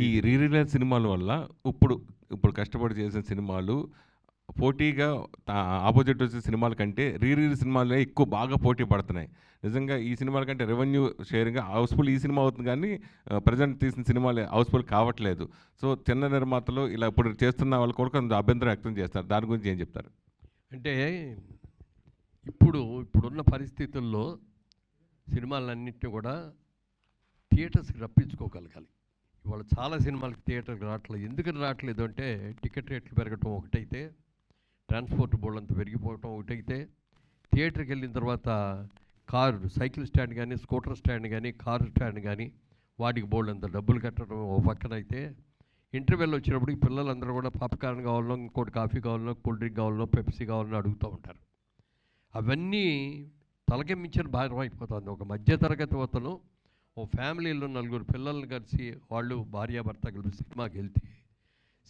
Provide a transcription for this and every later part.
ఈ re release సినిమాల వల్ల ఇప్పుడు కష్టపడి చేసిన సినిమాలు పోటీగా ఆపోజిట్ వచ్చే సినిమాల కంటే రీ రిలీజ్ సినిమాలే ఎక్కువ బాగా పోటీ పడుతున్నాయి. నిజంగా ఈ సినిమాల కంటే రెవెన్యూ షేరింగ్ హౌస్ఫుల్ ఈ సినిమా అవుతుంది కానీ ప్రజెంట్ తీసిన సినిమాలు హౌస్ఫుల్ కావట్లేదు. సో చిన్న నిర్మాతలు ఇలా ఇప్పుడు చేస్తున్న వాళ్ళు కూడా కొంచెం అభ్యంతరం వ్యక్తం చేస్తారు. దాని గురించి ఏం చెప్తారు? అంటే ఇప్పుడున్న పరిస్థితుల్లో సినిమాలన్నింటినీ కూడా థియేటర్స్కి రప్పించుకోగలగాలి. ఇవాళ చాలా సినిమాలకి థియేటర్కి రావట్లేదు. ఎందుకని రావట్లేదు అంటే టికెట్ రేట్లు పెరగటం ఒకటైతే, ట్రాన్స్పోర్ట్ బోర్డు అంతా పెరిగిపోవటం ఒకటైతే, థియేటర్కి వెళ్ళిన తర్వాత సైకిల్ స్టాండ్ కానీ, స్కూటర్ స్టాండ్ కానీ, కారు స్టాండ్ కానీ వాటికి బోర్డు అంత డబ్బులు కట్టడం ఓ పక్కన అయితే, ఇంటర్వెల్ వచ్చినప్పటికి పిల్లలందరూ కూడా పాప్కార్న్ కావాలనో, ఇంకోటి కాఫీ కావాలనో, కూల్ డ్రింక్ కావాలనో, పెప్సీ కావాలనో అడుగుతూ ఉంటారు. అవన్నీ తలకి మించిన భారం అయిపోతుంది. ఒక మధ్యతరగతి అతను ఓ ఫ్యామిలీలో 4 పిల్లల్ని కలిసి వాళ్ళు భార్యాభర్త కలిసి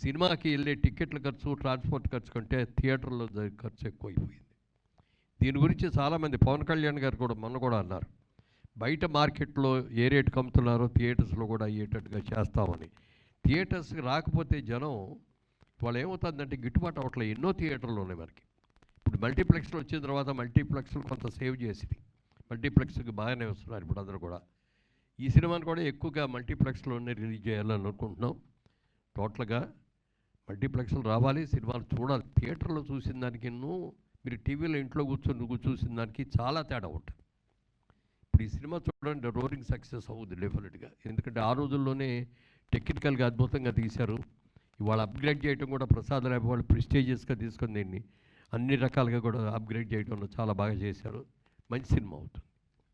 సినిమాకి వెళ్ళే టికెట్ల ఖర్చు, ట్రాన్స్పోర్ట్ ఖర్చు కంటే థియేటర్లో ఖర్చు ఎక్కువైపోయింది. దీని గురించి చాలామంది పవన్ కళ్యాణ్ గారు కూడా మొన్న కూడా అన్నారు, బయట మార్కెట్లో ఏ రేటుకి అమ్ముతున్నారో థియేటర్స్లో కూడా అయ్యేటట్టుగా చేస్తామని. థియేటర్స్కి రాకపోతే జనం వాళ్ళు ఏమవుతుందంటే గిట్టుబాటు అవ్వట్లేదు. ఎన్నో థియేటర్లు ఉన్నాయి మనకి. ఇప్పుడు మల్టీప్లెక్స్లో వచ్చిన తర్వాత మల్టీప్లెక్స్లు కొంత సేవ్ చేసింది. మల్టీప్లెక్స్కి బాగానే వస్తున్నారు ఇప్పుడు అందరూ కూడా. ఈ సినిమాని కూడా ఎక్కువగా మల్టీప్లెక్స్లోనే రిలీజ్ చేయాలని అనుకుంటున్నాం. టోటల్గా మల్టీప్లెక్స్లు రావాలి, సినిమాలు చూడాలి. థియేటర్లో చూసిన దానికి మీరు టీవీలో ఇంట్లో కూర్చొని చూసిన దానికి చాలా తేడా ఉంటుంది. ఇప్పుడు ఈ సినిమా చూడండి రోరింగ్ సక్సెస్ అవుతుంది డెఫినెట్గా. ఎందుకంటే ఆ రోజుల్లోనే టెక్నికల్గా అద్భుతంగా తీశారు. ఇవాళ అప్గ్రేడ్ చేయడం కూడా ప్రసాద్ రాయ్ వాళ్ళు ప్రెస్టీజియస్గా తీసుకొని దీన్ని అన్ని రకాలుగా కూడా అప్గ్రేడ్ చేయడంలో చాలా బాగా చేశారు. మంచి సినిమా అవుతుంది.